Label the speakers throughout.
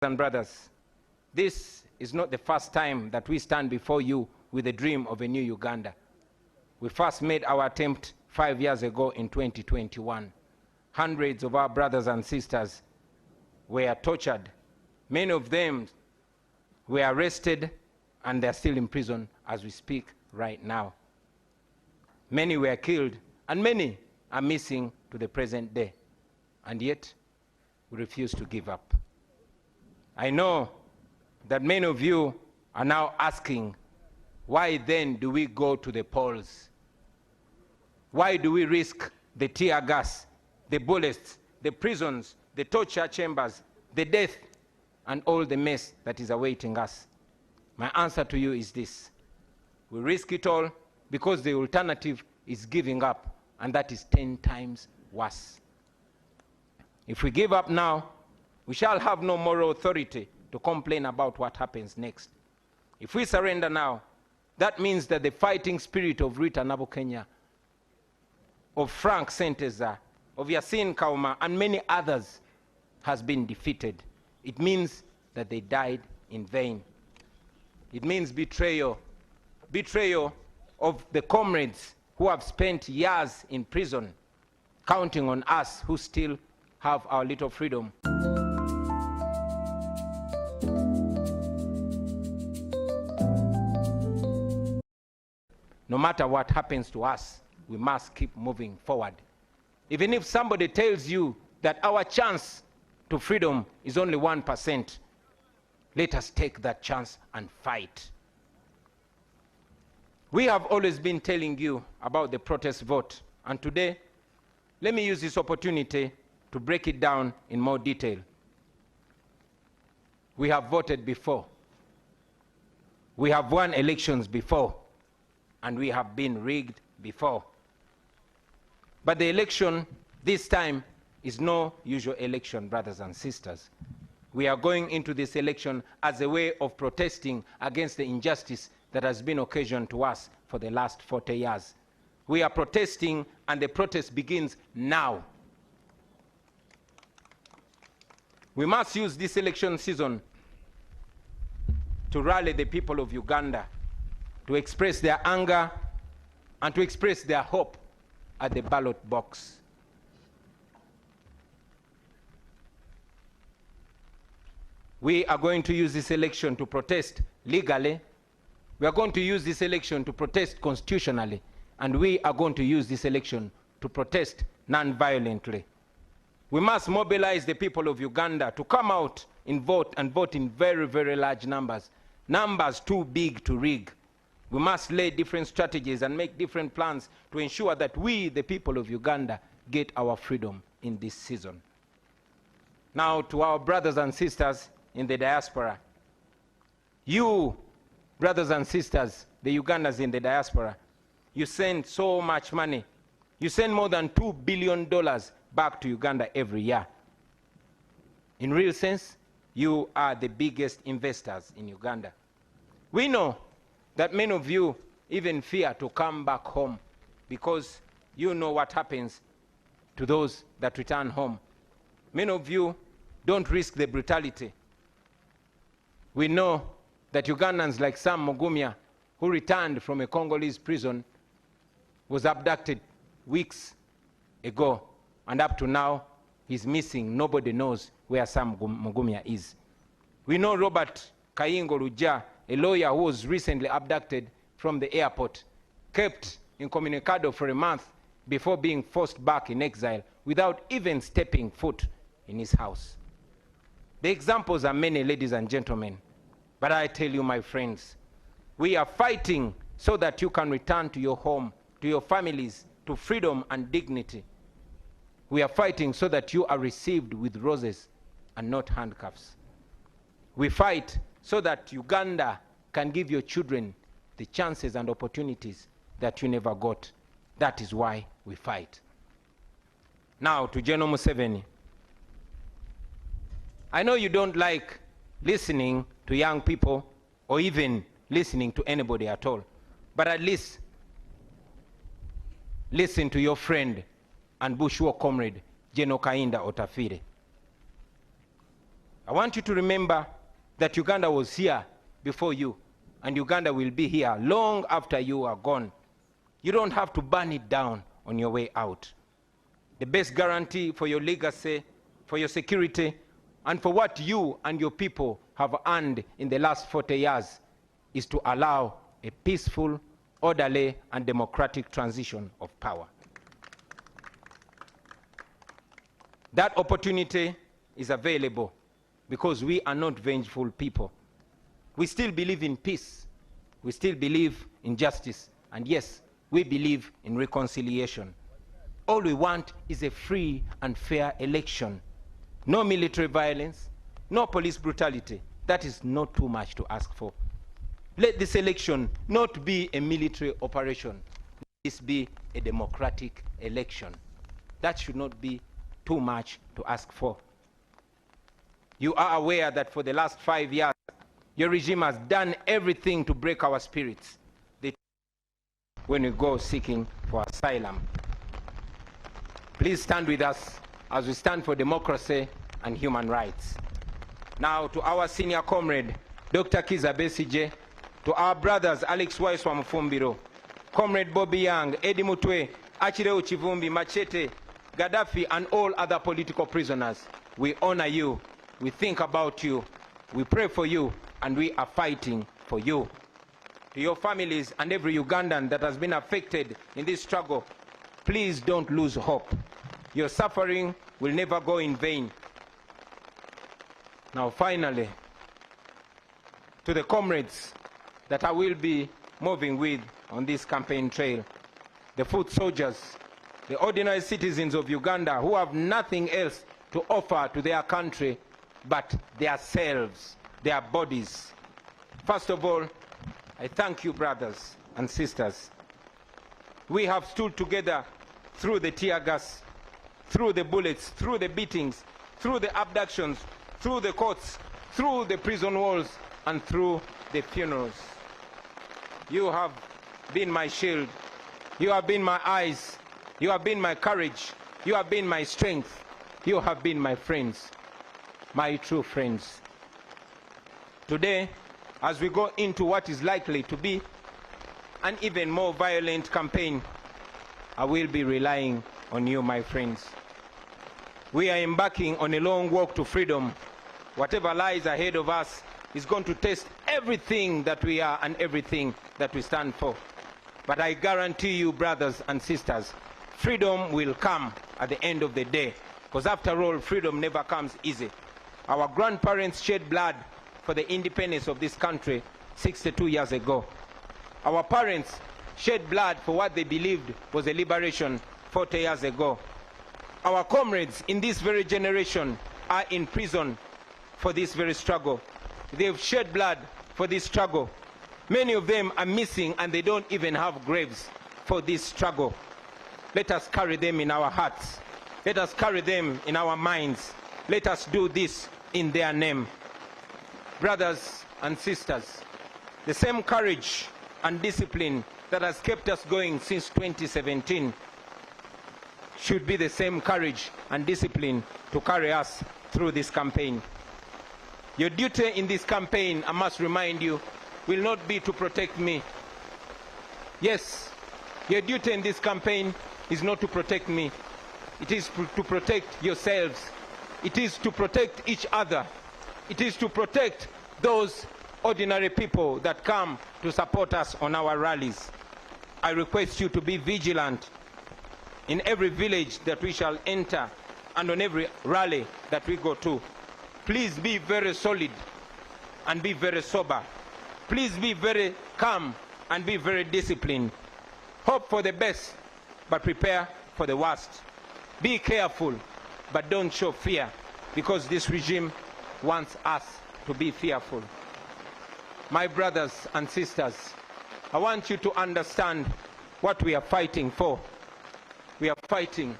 Speaker 1: and brothers, this is not the first time that we stand before you with the dream of a new Uganda. We first made our attempt 5 years ago in 2021. Hundreds of our brothers and sisters were tortured. Many of them were arrested and they're still in prison as we speak right now. Many were killed and many are missing to the present day. And yet, we refuse to give up. I know that many of you are now asking, why then do we go to the polls? Why do we risk the tear gas, the bullets, the prisons, the torture chambers, the death, and all the mess that is awaiting us? My answer to you is this: we risk it all because the alternative is giving up, and that is 10 times worse. If we give up now, we shall have no moral authority to complain about what happens next. If we surrender now, that means that the fighting spirit of Rita Nabukenya, of Frank Senteza, of Yasin Kauma, and many others has been defeated. It means that they died in vain. It means betrayal. Betrayal of the comrades who have spent years in prison, counting on us who still have our little freedom. No matter what happens to us, we must keep moving forward. Even if somebody tells you that our chance to freedom is only 1%, let us take that chance and fight. We have always been telling you about the protest vote, and today, let me use this opportunity to break it down in more detail. We have voted before. We have won elections before. And we have been rigged before. But the election this time is no usual election, brothers and sisters. We are going into this election as a way of protesting against the injustice that has been occasioned to us for the last 40 years. We are protesting, and the protest begins now. We must use this election season to rally the people of Uganda, to express their anger and to express their hope at the ballot box. We are going to use this election to protest legally. We are going to use this election to protest constitutionally. And we are going to use this election to protest non-violently. We must mobilize the people of Uganda to come out and vote in very, very large numbers. Numbers too big to rig. We must lay different strategies and make different plans to ensure that we, the people of Uganda, get our freedom in this season. Now, to our brothers and sisters in the diaspora, you, brothers and sisters, the Ugandans in the diaspora, you send so much money. You send more than $2 billion back to Uganda every year. In real sense, you are the biggest investors in Uganda. We know that many of you even fear to come back home because you know what happens to those that return home. Many of you don't risk the brutality. We know that Ugandans like Sam Mugumya, who returned from a Congolese prison, was abducted weeks ago, and up to now, he's missing. Nobody knows where Sam Mugumya is. We know Robert Kayingo Luja, a lawyer who was recently abducted from the airport, kept incommunicado for a month before being forced back in exile without even stepping foot in his house. The examples are many, ladies and gentlemen, but I tell you, my friends, we are fighting so that you can return to your home, to your families, to freedom and dignity. We are fighting so that you are received with roses and not handcuffs. We fight so that Uganda can give your children the chances and opportunities that you never got. That is why we fight. Now to General Museveni. I know you don't like listening to young people or even listening to anybody at all, but at least listen to your friend and Bush war comrade, General Kainda Otafire. I want you to remember that Uganda was here before you, and Uganda will be here long after you are gone. You don't have to burn it down on your way out. The best guarantee for your legacy, for your security, and for what you and your people have earned in the last 40 years is to allow a peaceful, orderly, and democratic transition of power. That opportunity is available because we are not vengeful people. We still believe in peace. We still believe in justice. And yes, we believe in reconciliation. All we want is a free and fair election. No military violence, no police brutality. That is not too much to ask for. Let this election not be a military operation. Let this be a democratic election. That should not be too much to ask for. You are aware that for the last 5 years, your regime has done everything to break our spirits when we go seeking for asylum. Please stand with us as we stand for democracy and human rights. Now to our senior comrade, Dr. Kiza Besigye, to our brothers Alex Waiswa Mufumbiro, Comrade Bobby Young, Eddie Mutwe, Achireu Chivumbi, Machete, Gaddafi, and all other political prisoners, we honor you, we think about you, we pray for you, and we are fighting for you. To your families and every Ugandan that has been affected in this struggle, please don't lose hope. Your suffering will never go in vain. Now finally, to the comrades that I will be moving with on this campaign trail, the foot soldiers, the ordinary citizens of Uganda who have nothing else to offer to their country but their selves, their bodies. First of all, I thank you, brothers and sisters. We have stood together through the tear gas, through the bullets, through the beatings, through the abductions, through the courts, through the prison walls, and through the funerals. You have been my shield. You have been my eyes. You have been my courage. You have been my strength. You have been my friends, my true friends. Today, as we go into what is likely to be an even more violent campaign, I will be relying on you, my friends. We are embarking on a long walk to freedom. Whatever lies ahead of us is going to test everything that we are and everything that we stand for. But I guarantee you, brothers and sisters, freedom will come at the end of the day. Because after all, freedom never comes easy. Our grandparents shed blood for the independence of this country 62 years ago. Our parents shed blood for what they believed was a liberation 40 years ago. Our comrades in this very generation are in prison for this very struggle. They've shed blood for this struggle. Many of them are missing and they don't even have graves for this struggle. Let us carry them in our hearts. Let us carry them in our minds. Let us do this in their name. Brothers and sisters, the same courage and discipline that has kept us going since 2017 should be the same courage and discipline to carry us through this campaign. Your duty in this campaign, I must remind you, will not be to protect me. Yes, your duty in this campaign is not to protect me. It is to protect yourselves. It is to protect each other. It is to protect those ordinary people that come to support us on our rallies. I request you to be vigilant in every village that we shall enter and on every rally that we go to. Please be very solid and be very sober. Please be very calm and be very disciplined. Hope for the best, but prepare for the worst. Be careful, but don't show fear, because this regime wants us to be fearful. My brothers and sisters, I want you to understand what we are fighting for. We are fighting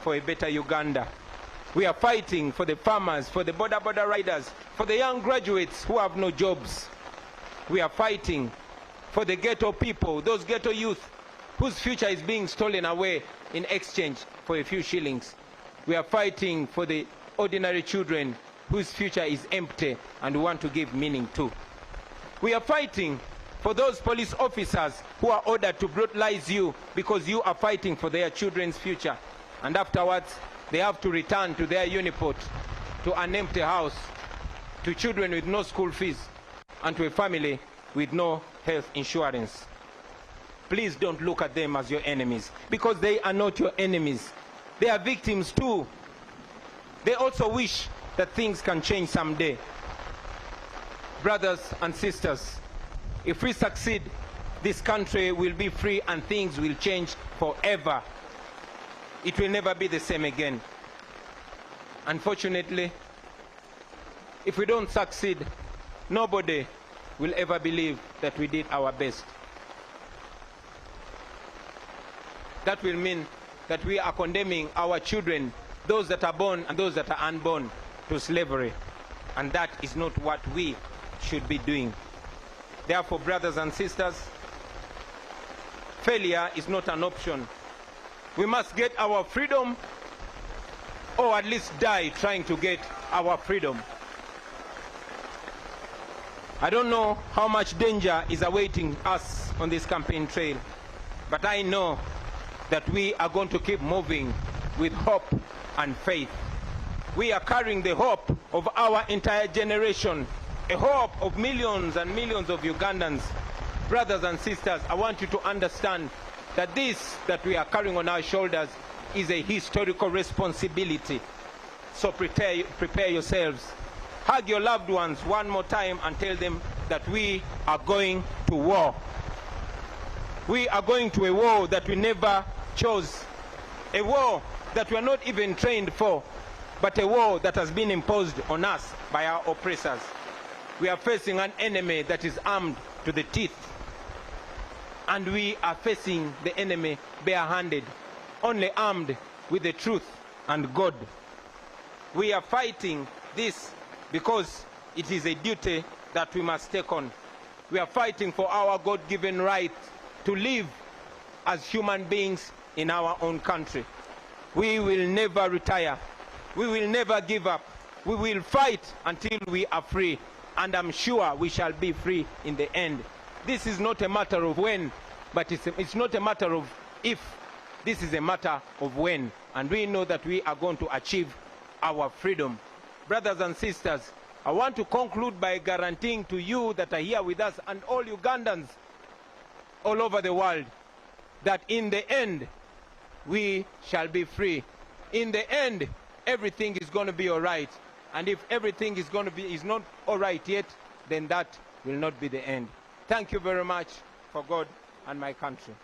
Speaker 1: for a better Uganda. We are fighting for the farmers, for the border riders, for the young graduates who have no jobs. We are fighting for the ghetto people, those ghetto youth whose future is being stolen away in exchange for a few shillings. We are fighting for the ordinary children whose future is empty and we want to give meaning to. We are fighting for those police officers who are ordered to brutalize you because you are fighting for their children's future. And afterwards, they have to return to their uniport, to an empty house, to children with no school fees, and to a family with no health insurance. Please don't look at them as your enemies, because they are not your enemies. They are victims too. They also wish that things can change someday. Brothers and sisters, if we succeed, this country will be free and things will change forever. It will never be the same again. Unfortunately, if we don't succeed, nobody will ever believe that we did our best. That will mean that we are condemning our children, those that are born and those that are unborn, to slavery. And that is not what we should be doing. Therefore, brothers and sisters, failure is not an option. We must get our freedom, or at least die trying to get our freedom. I don't know how much danger is awaiting us on this campaign trail, but I know that we are going to keep moving with hope and faith. We are carrying the hope of our entire generation, a hope of millions and millions of Ugandans. Brothers and sisters, I want you to understand that this that we are carrying on our shoulders is a historical responsibility. So prepare yourselves. Hug your loved ones one more time and tell them that we are going to war. We are going to a war that we never chose, a war that we are not even trained for, but a war that has been imposed on us by our oppressors. We are facing an enemy that is armed to the teeth, and we are facing the enemy barehanded, only armed with the truth and God. We are fighting this because it is a duty that we must take on. We are fighting for our God-given right to live as human beings in our own country. We will never retire. We will never give up. We will fight until we are free, and I'm sure we shall be free in the end. This is not a matter of when, but it's not a matter of if. This is a matter of when, and we know that we are going to achieve our freedom. Brothers and sisters, I want to conclude by guaranteeing to you that are here with us and all Ugandans all over the world that in the end we shall be free. In the end, everything is going to be all right. And if everything is not all right yet, then that will not be the end. Thank you very much for God and my country.